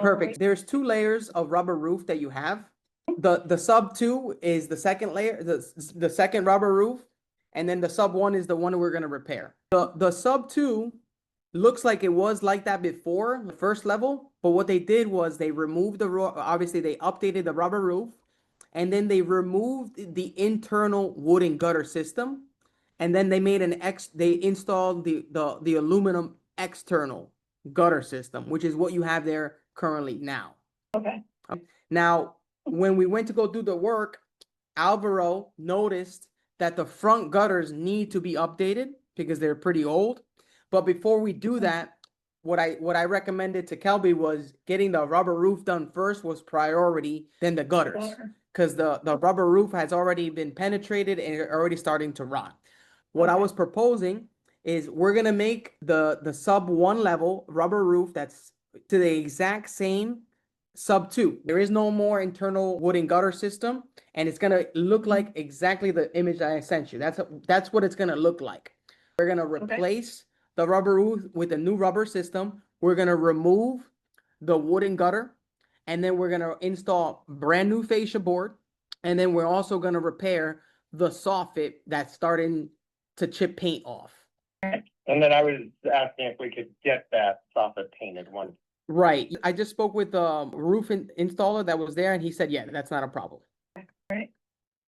Perfect. There's two layers of rubber roof that you have. The sub 2 is the second layer, the second rubber roof, and then the sub 1 is the one we're gonna repair. The sub 2 looks like it was like that before the first level, but what they did was they removed obviously they updated the rubber roof, and then they removed the internal wooden gutter system, and then they made they installed the aluminum external gutter system, which is what you have there currently now. Okay. Now, when we went to go do the work, Alvaro noticed that the front gutters need to be updated because they're pretty old. But before we do that, what I recommended to Kelby was getting the rubber roof done first was priority, then the gutters. Because the rubber roof has already been penetrated and already starting to rot. What I was proposing is we're gonna make the sub 1 level rubber roof that's to the exact same sub 2. There is no more internal wooden gutter system, and it's gonna look like exactly the image that I sent you. That's what it's gonna look like. We're gonna replace the rubber roof with a new rubber system. We're gonna remove the wooden gutter, and then we're gonna install brand new fascia board, and then we're also gonna repair the soffit that's starting to chip paint off. And then I was asking if we could get that soffit painted once. Right. I just spoke with the roof installer that was there, and he said, yeah, that's not a problem. Right.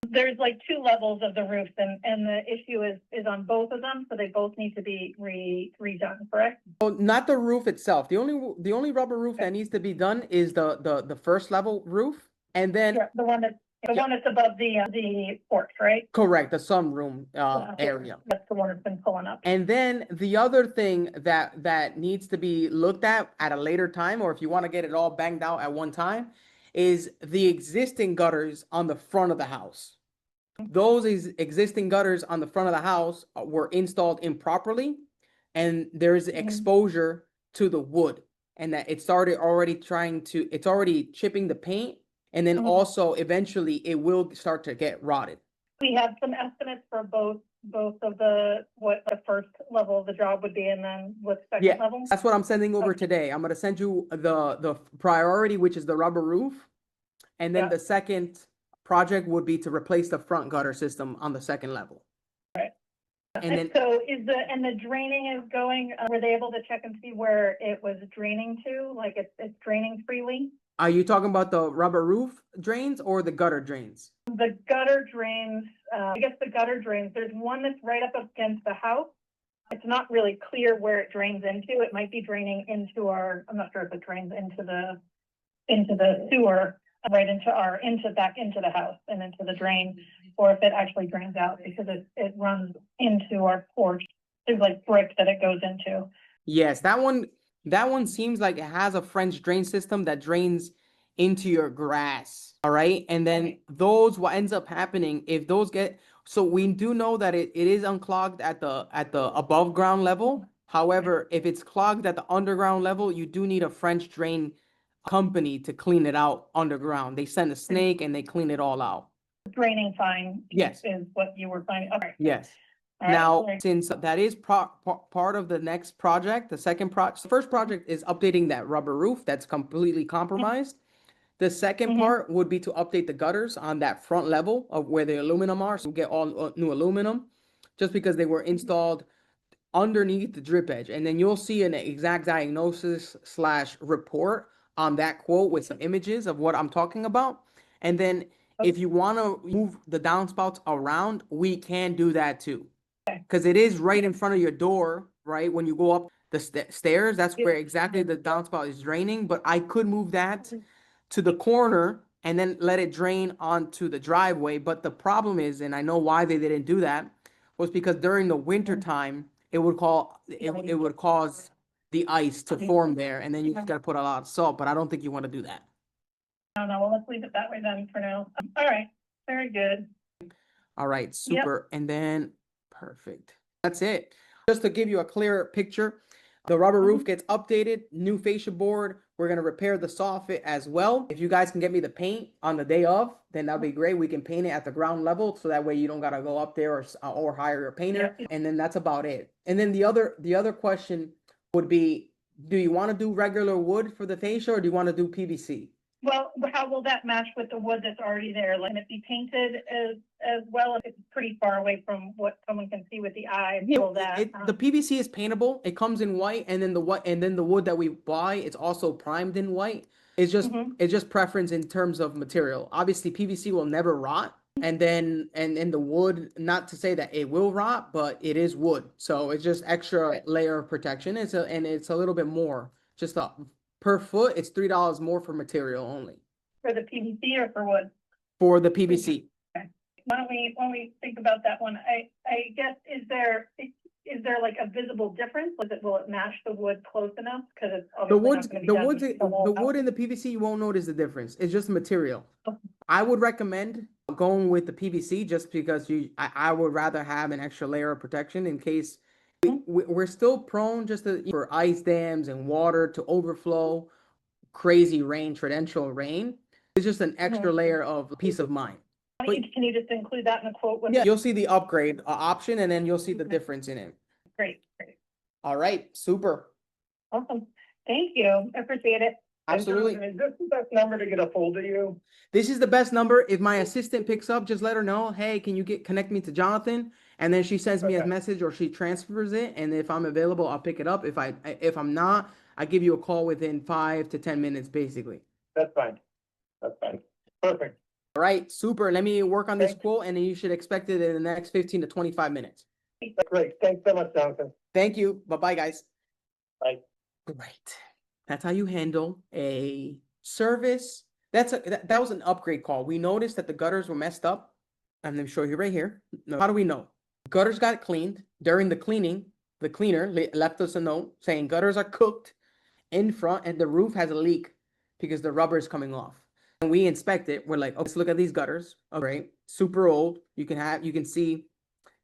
There's like two levels of the roofs, and the issue is on both of them, so they both need to be redone, correct? Well, not the roof itself. The only rubber roof that needs to be done is the first level roof, and then The one that's above the porch, right? correct, the sunroom area. That's the one that's been pulling up. And then the other thing that needs to be looked at a later time, or if you want to get it all banged out at one time, is the existing gutters on the front of the house. Those existing gutters on the front of the house were installed improperly, and there's exposure to the wood, and that it's already chipping the paint, and then also eventually it will start to get rotted. We have some estimates for both of what the first level of the job would be, and then what second level. That's what I'm sending over today. I'm gonna send you the priority, which is the rubber roof, and then the second project would be to replace the front gutter system on the second level. Right. And then so the draining is going. Were they able to check and see where it was draining to? Like it's draining freely? are you talking about the rubber roof drains or the gutter drains? The gutter drains, I guess the gutter drains, there's one that's right up against the house. It's not really clear where it drains into. It might be draining into I'm not sure if it drains into the sewer, right back into the house and into the drain, or if it actually drains out because it runs into our porch. There's like brick that it goes into. Yes, that one seems like it has a French drain system that drains into your grass. All right. And then what ends up happening if those so we do know that it is unclogged at the above ground level. However, if it's clogged at the underground level, you do need a French drain company to clean it out underground. They send a snake and they clean it all out. Draining fine. Yes. Is what you were finding. Okay. Yes. All Now, right. since that is part of the next project, the first project is updating that rubber roof that's completely compromised. The second part would be to update the gutters on that front level of where the aluminum are. So we get all new aluminum just because they were installed underneath the drip edge. And then you'll see an exact diagnosis / report on that quote with some images of what I'm talking about. And then if you want to move the downspouts around, we can do that too. Because it is right in front of your door, right? When you go up the stairs, that's where exactly the downspout is draining. But I could move that to the corner and then let it drain onto the driveway. But the problem is, and I know why they didn't do that, was because during the winter time, it would cause the ice to form there, and then you just got to put a lot of salt. But I don't think you want to do that. No, well, let's leave it that way then for now. All right, very good. All right, super. And then perfect. That's it. Just to give you a clearer picture, the rubber roof gets updated, new fascia board. We're going to repair the soffit as well. If you guys can get me the paint on the day of, then that'd be great. We can paint it at the ground level, so that way you don't got to go up there or hire a painter. And then that's about it. And then the other question would be do you want to do regular wood for the fascia or do you want to do PVC? Well, how will that match with the wood that's already there? Like, can it be painted as well if it's pretty far away from what someone can see with the eye? Will that, The PVC is paintable. It comes in white, and then the wood that we buy, it's also primed in white. It's just preference in terms of material. Obviously, PVC will never rot, and then the wood, not to say that it will rot, but it is wood, so it's just extra layer of protection. It's a little bit more. Just per foot, it's $3 more for material only for the PVC or for wood? for the PVC. When we think about that one, I guess, is there like a visible difference? Will it match the wood close enough? Because it's The obviously not wood, gonna be done with the wood and the PVC, you won't notice the difference. It's just the material. I would recommend going with the PVC just because I would rather have an extra layer of protection in case we're still prone for ice dams and water to overflow, crazy rain, torrential rain. It's just an extra layer of peace of mind. Can you just include that in the quote? Yeah, you'll see the upgrade option, and then you'll see the difference in it. Great. All right, super. Awesome. Thank you. I appreciate it. Absolutely. Is this the best number to get a hold of you? This is the best number. If my assistant picks up, just let her know, hey, can you connect me to Jonathan? And then she sends me a message or she transfers it. And if I'm available, I'll pick it up. If I'm not, I give you a call within 5 to 10 minutes, basically. That's fine. Perfect. All right, super. Let me work on this quote, and then you should expect it in the next 15 to 25 minutes. Great. Thanks so much, Jonathan. Thank you. Bye-bye, guys. Bye. Great. That's how you handle a service. That was an upgrade call. We noticed that the gutters were messed up. I'm going to show you right here. Now, how do we know? Gutters got cleaned. During the cleaning, the cleaner left us a note saying gutters are cooked in front and the roof has a leak because the rubber is coming off. And we inspect it. We're like, okay, let's look at these gutters. Okay, super old. You can see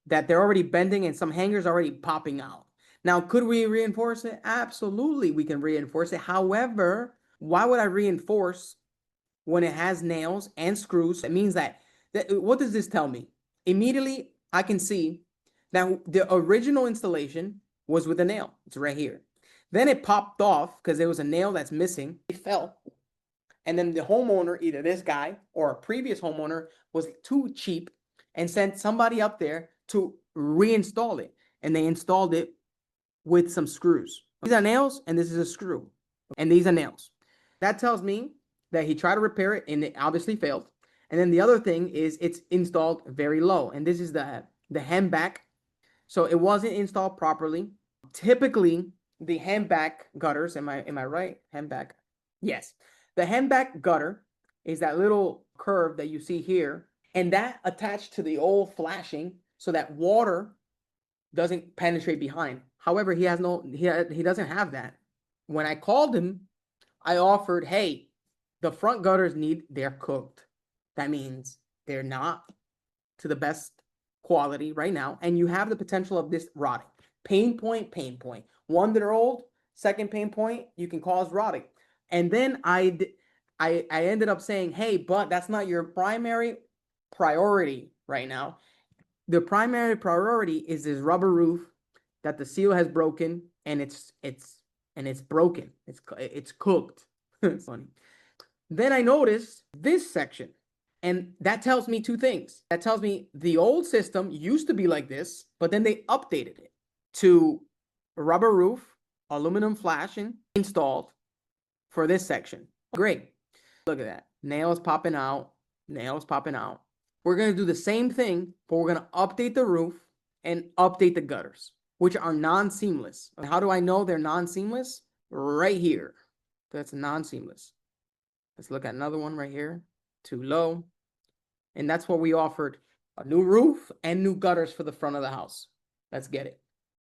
that they're already bending and some hangers are already popping out. Now, could we reinforce it? Absolutely, we can reinforce it. However, why would I reinforce when it has nails and screws? It means that what does this tell me? Immediately, I can see that the original installation was with a nail. It's right here. Then it popped off because there was a nail that's missing. It fell. And then the homeowner, either this guy or a previous homeowner, was too cheap and sent somebody up there to reinstall it. And they installed it with some screws. These are nails, and this is a screw. And these are nails. That tells me that he tried to repair it, and it obviously failed. And then the other thing is it's installed very low. And this is the hem back. So it wasn't installed properly. Typically, the hem back gutters, am I right? Hem back. Yes. The hem back gutter is that little curve that you see here, and that attached to the old flashing so that water doesn't penetrate behind. However, he doesn't have that. When I called him, I offered, hey, the front gutters they're cooked. That means they're not to the best quality right now, and you have the potential of this rotting. Pain point. One, that are old. Second pain point, you can cause rotting. And then I ended up saying, hey, but that's not your primary priority right now. The primary priority is this rubber roof that the seal has broken, and it's broken. It's cooked. It's funny. Then I noticed this section, and that tells me two things. That tells me the old system used to be like this, but then they updated it to rubber roof, aluminum flashing installed for this section. Great. Look at that. Nails popping out. We're going to do the same thing, but we're going to update the roof and update the gutters, which are non-seamless. How do I know they're non-seamless? Right here. That's non-seamless. Let's look at another one right here. Too low. And that's what we offered. A new roof and new gutters for the front of the house. Let's get it.